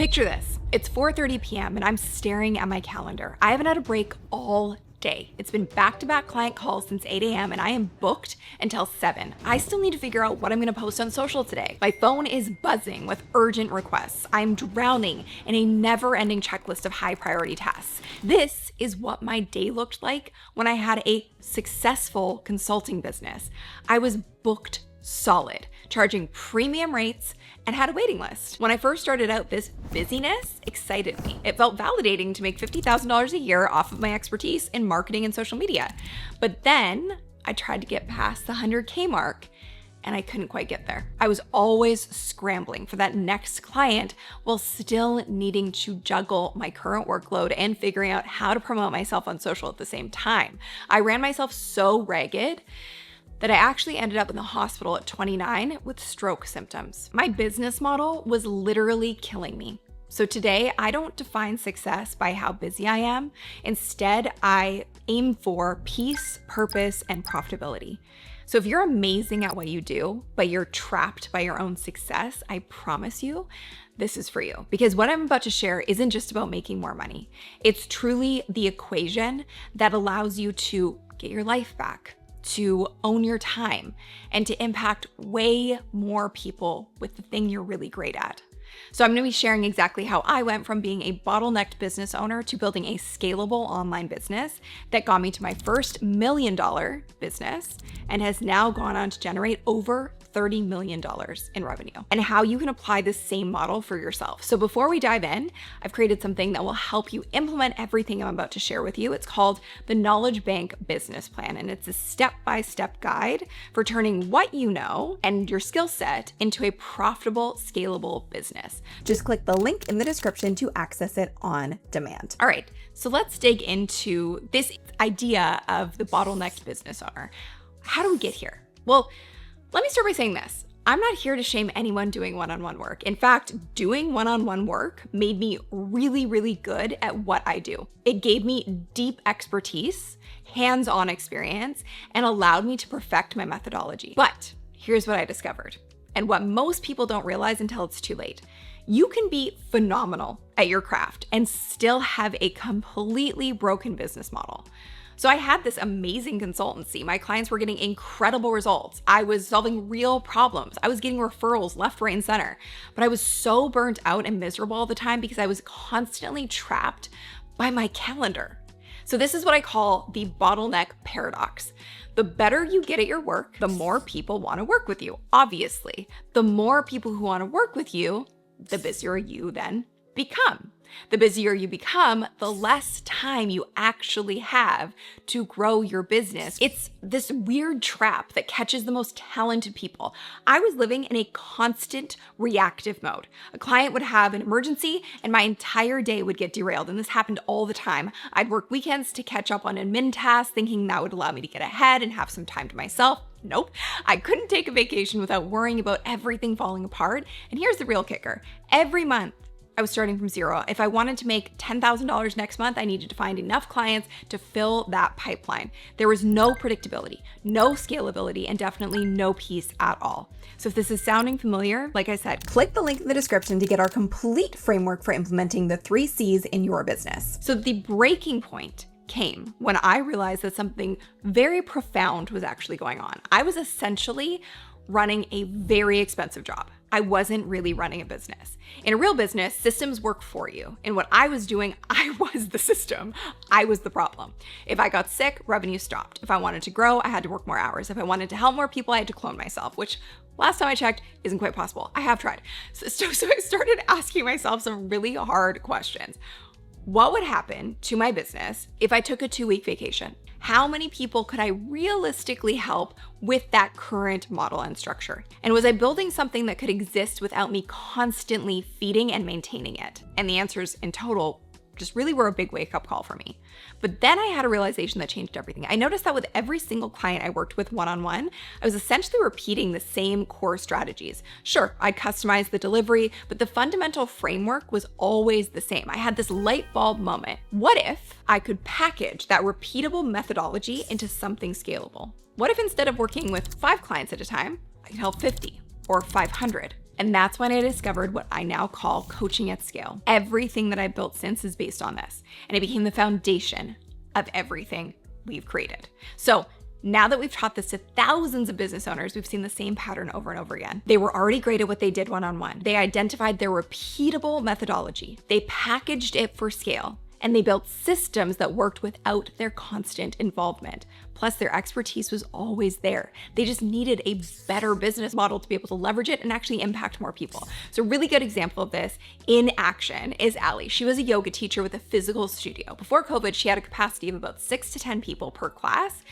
Picture this. It's 4:30 p.m. and I'm staring at my calendar. I haven't had a break all day. It's been back-to-back client calls since 8 a.m. and I am booked until 7. I still need to figure out what I'm gonna post on social today. My phone is buzzing with urgent requests. I'm drowning in a never-ending checklist of high-priority tasks. This is what my day looked like when I had a successful consulting business. I was booked solid, charging premium rates, and had a waiting list. When I first started out, this busyness excited me. It felt validating to make $50,000 a year off of my expertise in marketing and social media. But then I tried to get past the 100K mark and I couldn't quite get there. I was always scrambling for that next client while still needing to juggle my current workload and figuring out how to promote myself on social at the same time. I ran myself so ragged that I actually ended up in the hospital at 29 with stroke symptoms. My business model was literally killing me. So today, I don't define success by how busy I am. Instead, I aim for peace, purpose, and profitability. So if you're amazing at what you do, but you're trapped by your own success, I promise you, this is for you. Because what I'm about to share isn't just about making more money. It's truly the equation that allows you to get your life back, to own your time, and to impact way more people with the thing you're really great at. So I'm gonna be sharing exactly how I went from being a bottlenecked business owner to building a scalable online business that got me to my first $1 million business and has now gone on to generate over $30 million in revenue, and how you can apply this same model for yourself. So before we dive in, I've created something that will help you implement everything I'm about to share with you. It's called the Knowledge Bank Business Plan, and it's a step-by-step guide for turning what you know and your skill set into a profitable, scalable business. Just click the link in the description to access it on demand. All right, so let's dig into this idea of the bottlenecked business owner. How do we get here? Well, let me start by saying this. I'm not here to shame anyone doing one-on-one work. In fact, doing one-on-one work made me really, really good at what I do. It gave me deep expertise, hands-on experience, and allowed me to perfect my methodology. But here's what I discovered, and what most people don't realize until it's too late. You can be phenomenal at your craft and still have a completely broken business model. So I had this amazing consultancy. My clients were getting incredible results. I was solving real problems. I was getting referrals left, right, and center. But I was so burnt out and miserable all the time because I was constantly trapped by my calendar. So this is what I call the bottleneck paradox. The better you get at your work, the more people want to work with you, obviously. The more people who want to work with you, the busier you then become. The busier you become, the less time you actually have to grow your business. It's this weird trap that catches the most talented people. I was living in a constant reactive mode. A client would have an emergency and my entire day would get derailed, and this happened all the time. I'd work weekends to catch up on admin tasks, thinking that would allow me to get ahead and have some time to myself. Nope. I couldn't take a vacation without worrying about everything falling apart. And here's the real kicker. Every month, I was starting from zero. If I wanted to make $10,000 next month, I needed to find enough clients to fill that pipeline. There was no predictability, no scalability, and definitely no peace at all. So if this is sounding familiar, like I said, click the link in the description to get our complete framework for implementing the 3 C's in your business. So the breaking point came when I realized that something very profound was actually going on. I was essentially running a very expensive job. I wasn't really running a business. In a real business, systems work for you. And what I was doing, I was the system. I was the problem. If I got sick, revenue stopped. If I wanted to grow, I had to work more hours. If I wanted to help more people, I had to clone myself, which last time I checked isn't quite possible. I have tried. So I started asking myself some really hard questions. What would happen to my business if I took a 2-week vacation? How many people could I realistically help with that current model and structure? And was I building something that could exist without me constantly feeding and maintaining it? And the answers in total just really were a big wake-up call for me. But then I had a realization that changed everything. I noticed that with every single client I worked with one-on-one, I was essentially repeating the same core strategies. Sure, I'd customize the delivery, but the fundamental framework was always the same. I had this light bulb moment. What if I could package that repeatable methodology into something scalable? What if instead of working with 5 clients at a time, I could help 50 or 500? And that's when I discovered what I now call coaching at scale. Everything that I've built since is based on this, and it became the foundation of everything we've created. So now that we've taught this to thousands of business owners, we've seen the same pattern over and over again. They were already great at what they did one-on-one. They identified their repeatable methodology. They packaged it for scale, and they built systems that worked without their constant involvement. Plus, their expertise was always there. They just needed a better business model to be able to leverage it and actually impact more people. So a really good example of this in action is Allie. She was a yoga teacher with a physical studio. Before COVID, she had a capacity of about 6 to 10 people per class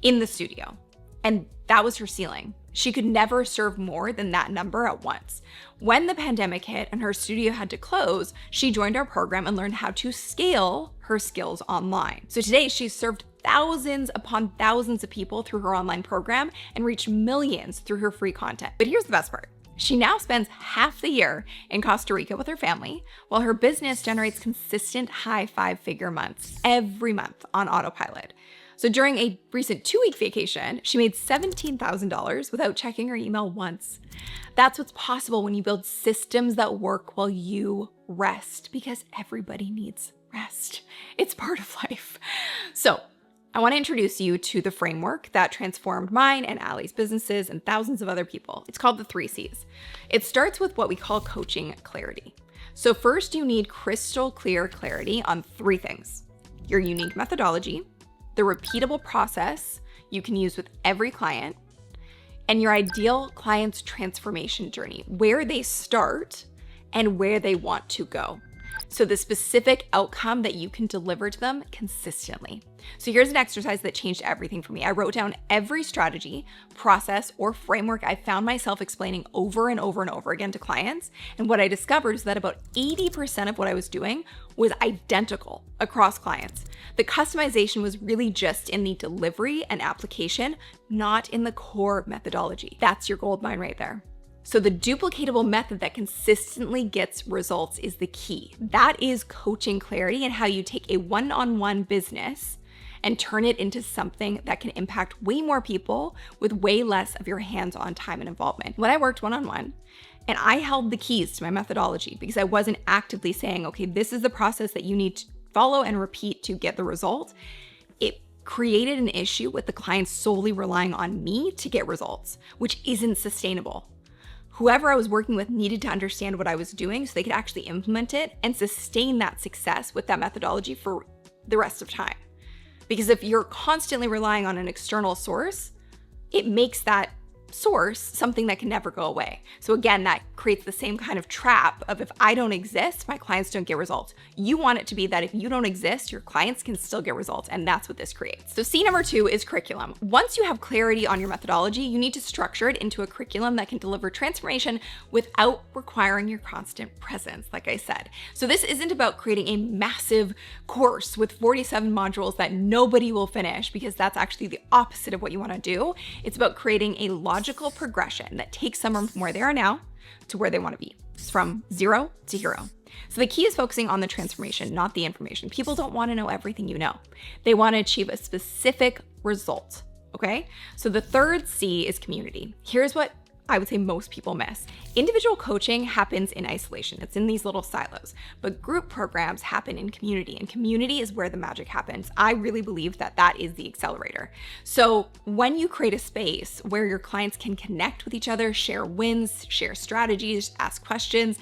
in the studio. And that was her ceiling. She could never serve more than that number at once. When the pandemic hit and her studio had to close, she joined our program and learned how to scale her skills online. So today she's served thousands upon thousands of people through her online program and reached millions through her free content. But here's the best part. She now spends half the year in Costa Rica with her family, while her business generates consistent high 5-figure months every month on autopilot. So during a recent 2-week vacation, she made $17,000 without checking her email once. That's what's possible when you build systems that work while you rest, because everybody needs rest. It's part of life. So I want to introduce you to the framework that transformed mine and Allie's businesses and thousands of other people. It's called the 3 C's. It starts with what we call coaching clarity. So first, you need crystal clear clarity on 3 things: your unique methodology, the repeatable process you can use with every client, and your ideal client's transformation journey, where they start and where they want to go. So the specific outcome that you can deliver to them consistently. So here's an exercise that changed everything for me. I wrote down every strategy, process, or framework I found myself explaining over and over and over again to clients. And what I discovered is that about 80% of what I was doing was identical across clients. The customization was really just in the delivery and application, not in the core methodology. That's your gold mine right there. So the duplicatable method that consistently gets results is the key. That is coaching clarity and how you take a one-on-one business and turn it into something that can impact way more people with way less of your hands-on time and involvement. When I worked one-on-one, and I held the keys to my methodology because I wasn't actively saying, okay, this is the process that you need to follow and repeat to get the result, it created an issue with the clients solely relying on me to get results, which isn't sustainable. Whoever I was working with needed to understand what I was doing so they could actually implement it and sustain that success with that methodology for the rest of time. Because if you're constantly relying on an external source, it makes that source something that can never go away. So again, that creates the same kind of trap of if I don't exist, my clients don't get results. You want it to be that if you don't exist, your clients can still get results, and that's what this creates. So C number 2 is curriculum. Once you have clarity on your methodology, you need to structure it into a curriculum that can deliver transformation without requiring your constant presence, like I said. So this isn't about creating a massive course with 47 modules that nobody will finish, because that's actually the opposite of what you want to do. It's about creating a logical progression that takes someone from where they are now to where they want to be. It's from 0 to hero. So the key is focusing on the transformation, not the information. People don't want to know everything you know. They want to achieve a specific result, okay? So the 3rd C is community. Here's what I would say most people miss. Individual coaching happens in isolation. It's in these little silos, but group programs happen in community, and community is where the magic happens. I really believe that that is the accelerator. So when you create a space where your clients can connect with each other, share wins, share strategies, ask questions,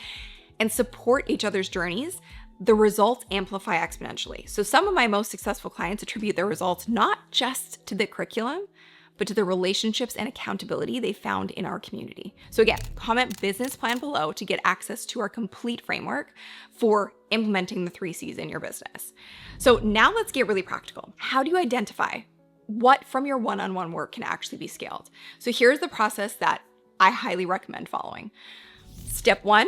and support each other's journeys, the results amplify exponentially. So some of my most successful clients attribute their results not just to the curriculum, but to the relationships and accountability they found in our community. So again, comment business plan below to get access to our complete framework for implementing the 3 C's in your business. So now let's get really practical. How do you identify what from your one-on-one work can actually be scaled? So here's the process that I highly recommend following. Step 1,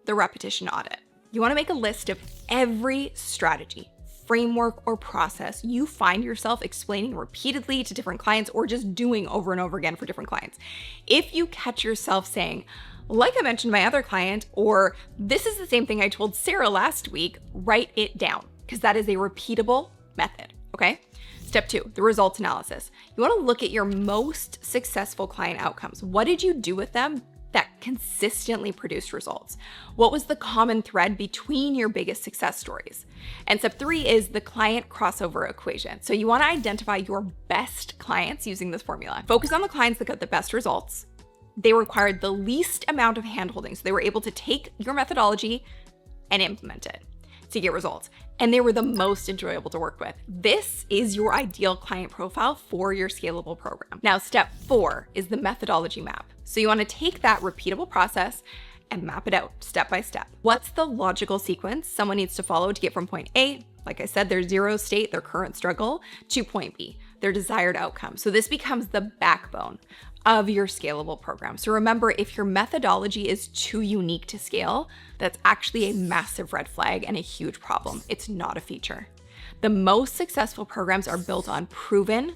the repetition audit. You want to make a list of every strategy, framework, or process you find yourself explaining repeatedly to different clients or just doing over and over again for different clients. If you catch yourself saying, like I mentioned my other client, or this is the same thing I told Sarah last week, write it down, because that is a repeatable method, okay? Step 2, the results analysis. You want to look at your most successful client outcomes. What did you do with them that consistently produced results? What was the common thread between your biggest success stories? And step 3 is the client crossover equation. So you want to identify your best clients using this formula. Focus on the clients that got the best results. They required the least amount of handholding, so they were able to take your methodology and implement it to get results. And they were the most enjoyable to work with. This is your ideal client profile for your scalable program. Now, step 4 is the methodology map. So you want to take that repeatable process and map it out step by step. What's the logical sequence someone needs to follow to get from point A, like I said, their zero state, their current struggle, to point B, their desired outcome? So this becomes the backbone of your scalable program. So remember, if your methodology is too unique to scale, that's actually a massive red flag and a huge problem. It's not a feature. The most successful programs are built on proven,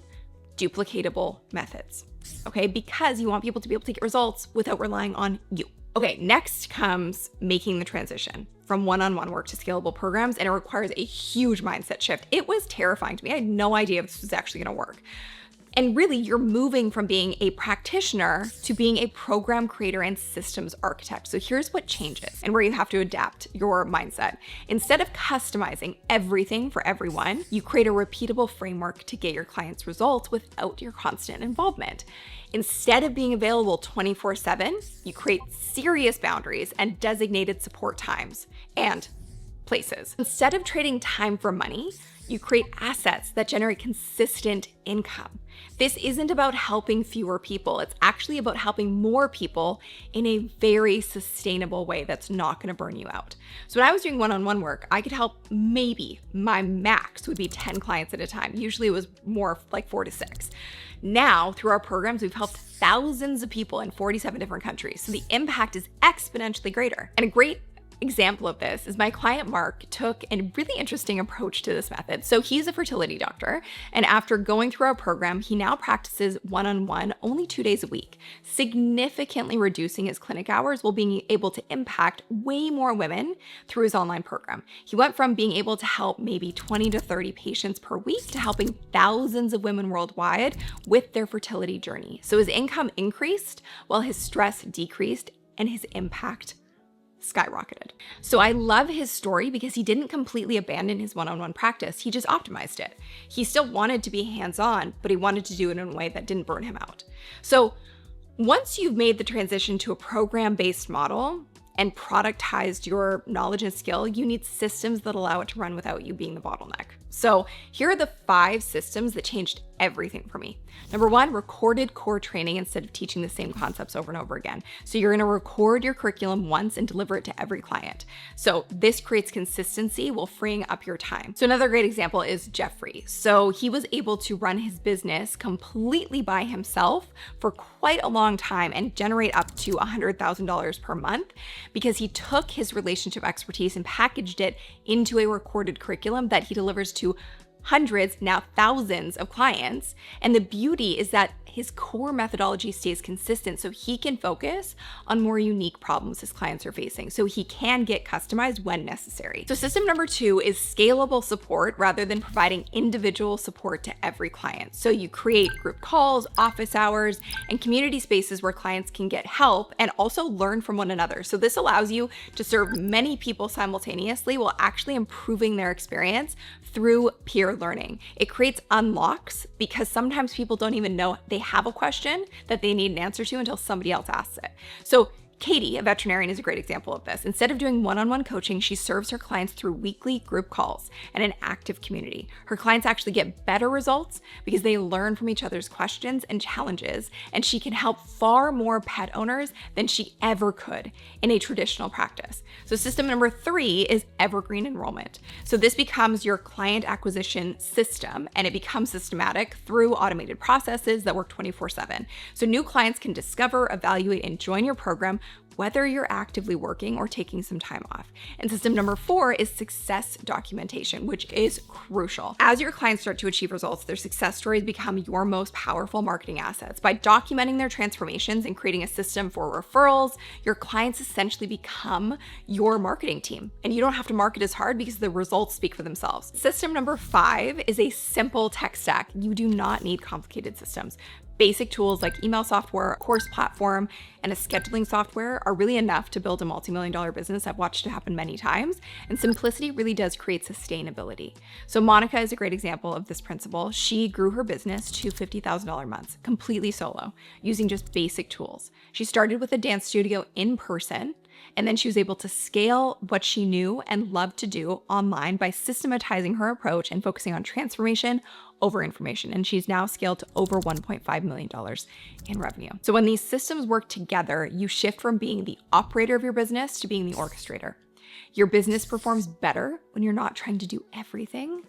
duplicatable methods, okay? Because you want people to be able to get results without relying on you. Okay, next comes making the transition from one-on-one work to scalable programs, and it requires a huge mindset shift. It was terrifying to me. I had no idea if this was actually gonna work. And really, you're moving from being a practitioner to being a program creator and systems architect. So here's what changes and where you have to adapt your mindset. Instead of customizing everything for everyone, you create a repeatable framework to get your clients results without your constant involvement. Instead of being available 24/7, you create serious boundaries and designated support times and places. Instead of trading time for money, you create assets that generate consistent income. This isn't about helping fewer people. It's actually about helping more people in a very sustainable way that's not going to burn you out. So when I was doing one-on-one work, I could help, maybe my max would be 10 clients at a time. Usually it was more like 4 to 6. Now, through our programs, we've helped thousands of people in 47 different countries. So the impact is exponentially greater. And a great example of this is my client Mark took a really interesting approach to this method. So he's a fertility doctor, and after going through our program, he now practices one-on-one only 2 days a week, significantly reducing his clinic hours while being able to impact way more women through his online program. He went from being able to help maybe 20 to 30 patients per week to helping thousands of women worldwide with their fertility journey. So his income increased while his stress decreased and his impact skyrocketed. So I love his story because he didn't completely abandon his one-on-one practice. He just optimized it. He still wanted to be hands-on, but he wanted to do it in a way that didn't burn him out. So once you've made the transition to a program-based model and productized your knowledge and skill, you need systems that allow it to run without you being the bottleneck. So here are the 5 systems that changed everything for me. Number 1, recorded core training instead of teaching the same concepts over and over again. So you're gonna record your curriculum once and deliver it to every client. So this creates consistency while freeing up your time. So another great example is Jeffrey. So he was able to run his business completely by himself for quite a long time and generate up to $100,000 per month because he took his relationship expertise and packaged it into a recorded curriculum that he delivers to hundreds, now thousands of clients. And the beauty is that his core methodology stays consistent so he can focus on more unique problems his clients are facing, so he can get customized when necessary. So system number 2 is scalable support rather than providing individual support to every client. So you create group calls, office hours, and community spaces where clients can get help and also learn from one another. So this allows you to serve many people simultaneously while actually improving their experience through peer learning. It creates unlocks because sometimes people don't even know they have a question that they need an answer to until somebody else asks it. So Katie, a veterinarian, is a great example of this. Instead of doing one-on-one coaching, she serves her clients through weekly group calls and an active community. Her clients actually get better results because they learn from each other's questions and challenges, and she can help far more pet owners than she ever could in a traditional practice. So system number 3 is evergreen enrollment. So this becomes your client acquisition system, and it becomes systematic through automated processes that work 24/7. So new clients can discover, evaluate, and join your program whether you're actively working or taking some time off. And system number 4 is success documentation, which is crucial. As your clients start to achieve results, their success stories become your most powerful marketing assets. By documenting their transformations and creating a system for referrals, your clients essentially become your marketing team. And you don't have to market as hard because the results speak for themselves. System number 5 is a simple tech stack. You do not need complicated systems. Basic tools like email software, a course platform, and a scheduling software are really enough to build a multi-million-dollar business. I've watched it happen many times, and simplicity really does create sustainability. So Monica is a great example of this principle. She grew her business to $50,000 months, completely solo, using just basic tools. She started with a dance studio in person, and then she was able to scale what she knew and loved to do online by systematizing her approach and focusing on transformation over information. And she's now scaled to over $1.5 million in revenue. So when these systems work together, you shift from being the operator of your business to being the orchestrator. Your business performs better when you're not trying to do everything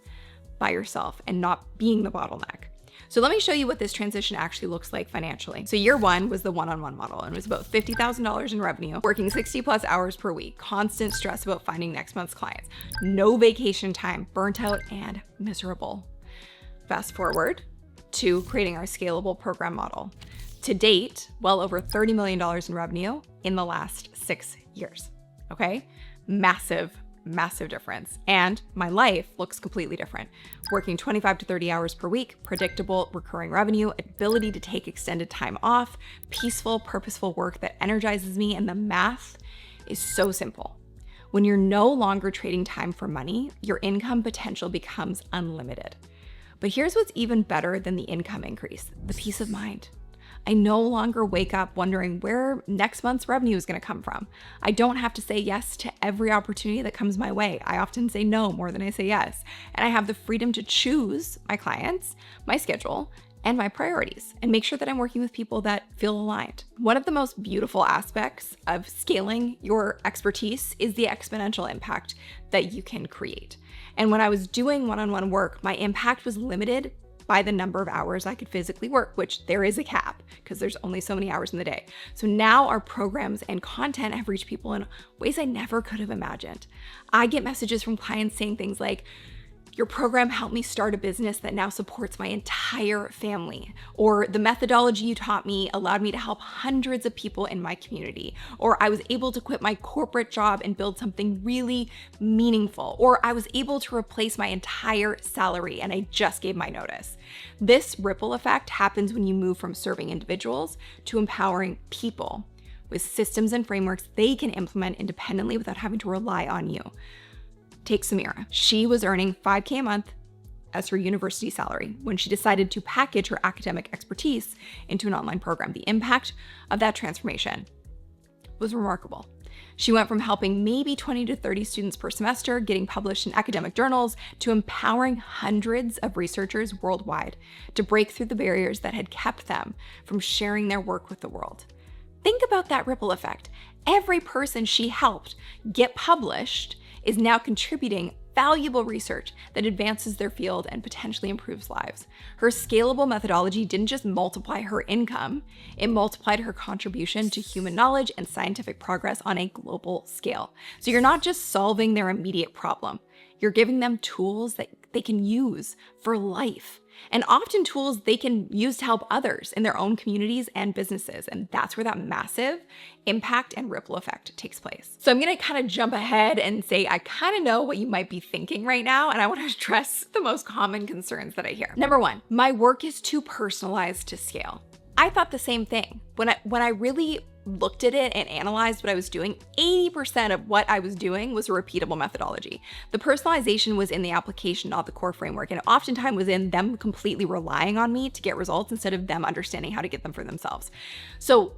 by yourself and not being the bottleneck. So let me show you what this transition actually looks like financially. So year one was the one-on-one model, and it was about $50,000 in revenue, working 60 plus hours per week, constant stress about finding next month's clients, no vacation time, burnt out and miserable. Fast forward to creating our scalable program model. To date, well over $30 million in revenue in the last 6 years, okay? Massive difference. And my life looks completely different. Working 25 to 30 hours per week, predictable, recurring revenue, ability to take extended time off, peaceful, purposeful work that energizes me, and the math is so simple. When you're no longer trading time for money, your income potential becomes unlimited. But here's what's even better than the income increase: the peace of mind. I no longer wake up wondering where next month's revenue is going to come from. I don't have to say yes to every opportunity that comes my way. I often say no more than I say yes. And I have the freedom to choose my clients, my schedule, and my priorities, and make sure that I'm working with people that feel aligned. One of the most beautiful aspects of scaling your expertise is the exponential impact that you can create. And when I was doing one-on-one work, my impact was limited by the number of hours I could physically work, which there is a cap because there's only so many hours in the day. So now our programs and content have reached people in ways I never could have imagined. I get messages from clients saying things like, "Your program helped me start a business that now supports my entire family," or "The methodology you taught me allowed me to help hundreds of people in my community," or "I was able to quit my corporate job and build something really meaningful," or "I was able to replace my entire salary and I just gave my notice." This ripple effect happens when you move from serving individuals to empowering people with systems and frameworks they can implement independently without having to rely on you. Take Samira. She was earning $5K a month as her university salary when she decided to package her academic expertise into an online program. The impact of that transformation was remarkable. She went from helping maybe 20 to 30 students per semester, getting published in academic journals, to empowering hundreds of researchers worldwide to break through the barriers that had kept them from sharing their work with the world. Think about that ripple effect. Every person she helped get published is now contributing valuable research that advances their field and potentially improves lives. Her scalable methodology didn't just multiply her income, it multiplied her contribution to human knowledge and scientific progress on a global scale. So you're not just solving their immediate problem, you're giving them tools that they can use for life. And often tools they can use to help others in their own communities and businesses. And that's where that massive impact and ripple effect takes place. So I'm gonna kind of jump ahead and say, I kind of know what you might be thinking right now, and I wanna address the most common concerns that I hear. Number one, my work is too personalized to scale. I thought the same thing. When I really looked at it and analyzed what I was doing, 80% of what I was doing was a repeatable methodology. The personalization was in the application, not the core framework, and oftentimes was in them completely relying on me to get results instead of them understanding how to get them for themselves. So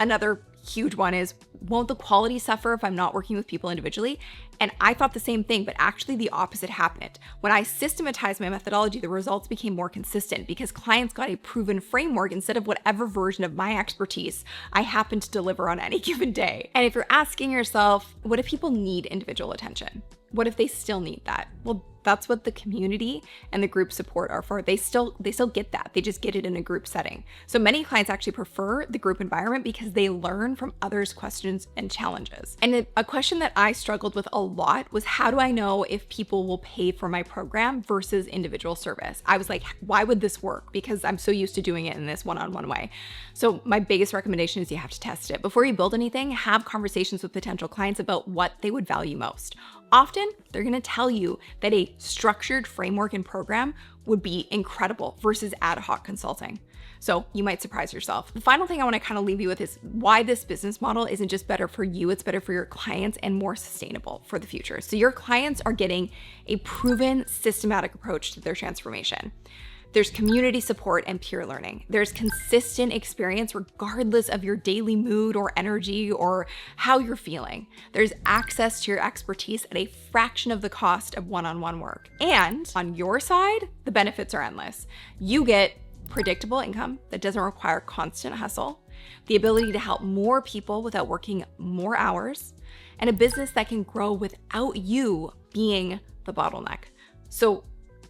another huge one is, won't the quality suffer if I'm not working with people individually? And I thought the same thing, but actually the opposite happened. When I systematized my methodology, the results became more consistent because clients got a proven framework instead of whatever version of my expertise I happened to deliver on any given day. And if you're asking yourself, what if people need individual attention? What if they still need that? Well, that's what the community and the group support are for. They still get that. They just get it in a group setting. So many clients actually prefer the group environment because they learn from others' questions and challenges. And a question that I struggled with a lot was, how do I know if people will pay for my program versus individual service? I was like, why would this work? Because I'm so used to doing it in this one-on-one way. So my biggest recommendation is you have to test it. Before you build anything, have conversations with potential clients about what they would value most. Often, they're gonna tell you that a structured framework and program would be incredible versus ad hoc consulting. So you might surprise yourself. The final thing I want to kind of leave you with is why this business model isn't just better for you, it's better for your clients and more sustainable for the future. So your clients are getting a proven systematic approach to their transformation. There's community support and peer learning. There's consistent experience regardless of your daily mood or energy or how you're feeling. There's access to your expertise at a fraction of the cost of one-on-one work. And on your side, the benefits are endless. You get predictable income that doesn't require constant hustle, the ability to help more people without working more hours, and a business that can grow without you being the bottleneck. So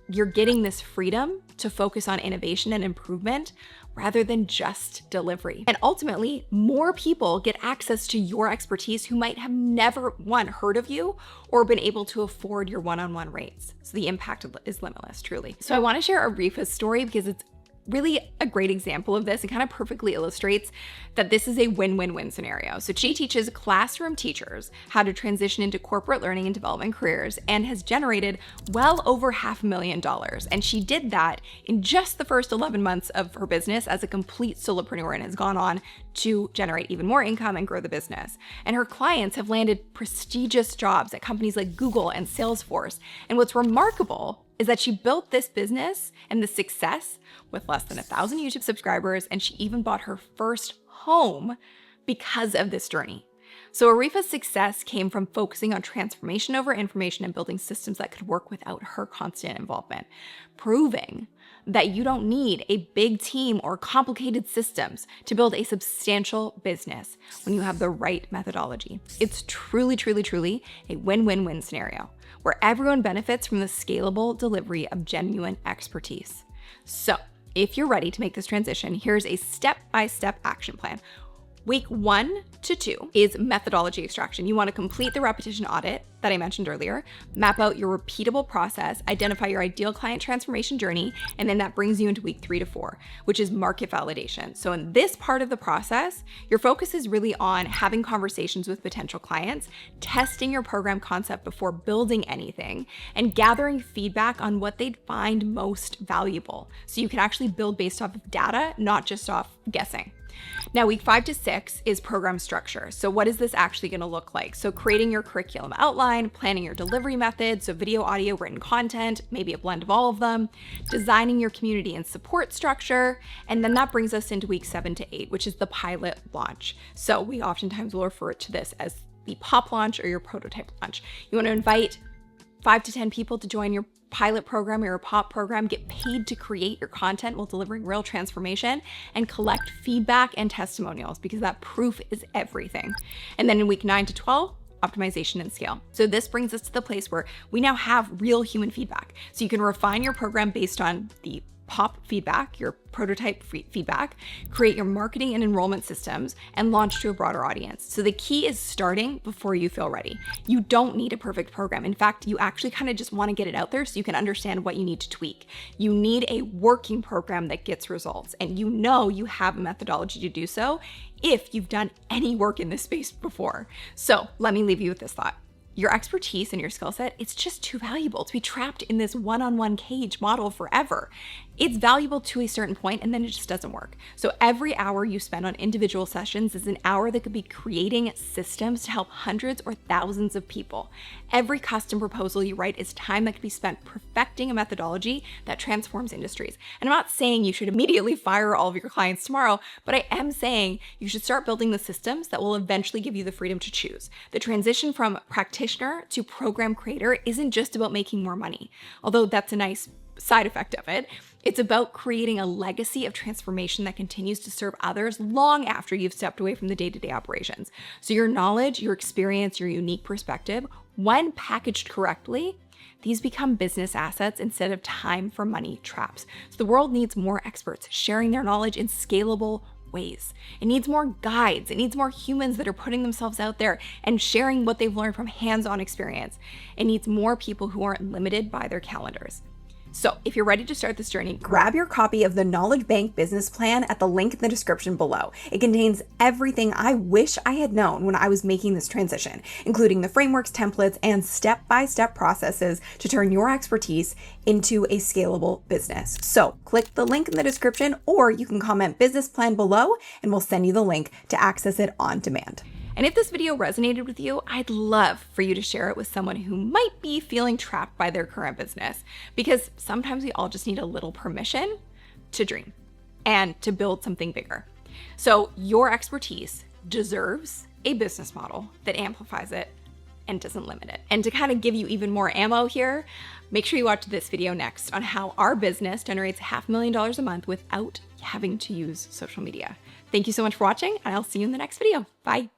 you're getting this freedom to focus on innovation and improvement rather than just delivery. And ultimately, more people get access to your expertise who might have never, one, heard of you or been able to afford your one-on-one rates. So the impact is limitless, truly. So I want to share Arifa's story because it's really a great example of this. It kind of perfectly illustrates that this is a win-win-win scenario. So she teaches classroom teachers how to transition into corporate learning and development careers and has generated well over $500,000. And she did that in just the first 11 months of her business as a complete solopreneur and has gone on to generate even more income and grow the business. And her clients have landed prestigious jobs at companies like Google and Salesforce. And what's remarkable is that she built this business and the success with less than 1,000 YouTube subscribers, and she even bought her first home because of this journey. So Arifa's success came from focusing on transformation over information and building systems that could work without her constant involvement, proving that you don't need a big team or complicated systems to build a substantial business when you have the right methodology. It's truly, truly, truly a win-win-win scenario where everyone benefits from the scalable delivery of genuine expertise. So if you're ready to make this transition, here's a step-by-step action plan. Week 1 to 2 is methodology extraction. You want to complete the repetition audit that I mentioned earlier, map out your repeatable process, identify your ideal client transformation journey, and then that brings you into week 3 to 4, which is market validation. So in this part of the process, your focus is really on having conversations with potential clients, testing your program concept before building anything, and gathering feedback on what they'd find most valuable. So you can actually build based off of data, not just off guessing. Now, week 5 to 6 is program structure. So what is this actually going to look like? So creating your curriculum outline, planning your delivery methods, so video, audio, written content, maybe a blend of all of them, designing your community and support structure. And then that brings us into week 7 to 8, which is the pilot launch. So we oftentimes will refer to this as the pop launch or your prototype launch. You want to invite 5 to 10 people to join your pilot program or your pop program, get paid to create your content while delivering real transformation, and collect feedback and testimonials because that proof is everything. And then in week 9 to 12, optimization and scale. So this brings us to the place where we now have real human feedback. So you can refine your program based on the pop feedback, your prototype feedback, create your marketing and enrollment systems, and launch to a broader audience. So the key is starting before you feel ready. You don't need a perfect program. In fact, you actually kind of just want to get it out there so you can understand what you need to tweak. You need a working program that gets results, and you know you have a methodology to do so if you've done any work in this space before. So let me leave you with this thought. Your expertise and your skill set, it's just too valuable to be trapped in this one-on-one cage model forever. It's valuable to a certain point and then it just doesn't work. So every hour you spend on individual sessions is an hour that could be creating systems to help hundreds or thousands of people. Every custom proposal you write is time that could be spent perfecting a methodology that transforms industries. And I'm not saying you should immediately fire all of your clients tomorrow, but I am saying you should start building the systems that will eventually give you the freedom to choose. The transition from practitioner to program creator isn't just about making more money, although that's a nice side effect of it. It's about creating a legacy of transformation that continues to serve others long after you've stepped away from the day-to-day operations. So your knowledge, your experience, your unique perspective, when packaged correctly, these become business assets instead of time for money traps. So the world needs more experts sharing their knowledge in scalable ways. It needs more guides. It needs more humans that are putting themselves out there and sharing what they've learned from hands-on experience. It needs more people who aren't limited by their calendars. So if you're ready to start this journey, grab your copy of the Knowledge Bank Business Plan at the link in the description below. It contains everything I wish I had known when I was making this transition, including the frameworks, templates, and step-by-step processes to turn your expertise into a scalable business. So click the link in the description, or you can comment business plan below and we'll send you the link to access it on demand. And if this video resonated with you, I'd love for you to share it with someone who might be feeling trapped by their current business, because sometimes we all just need a little permission to dream and to build something bigger. So your expertise deserves a business model that amplifies it and doesn't limit it. And to kind of give you even more ammo here, make sure you watch this video next on how our business generates $500,000 a month without having to use social media. Thank you so much for watching, and I'll see you in the next video. Bye.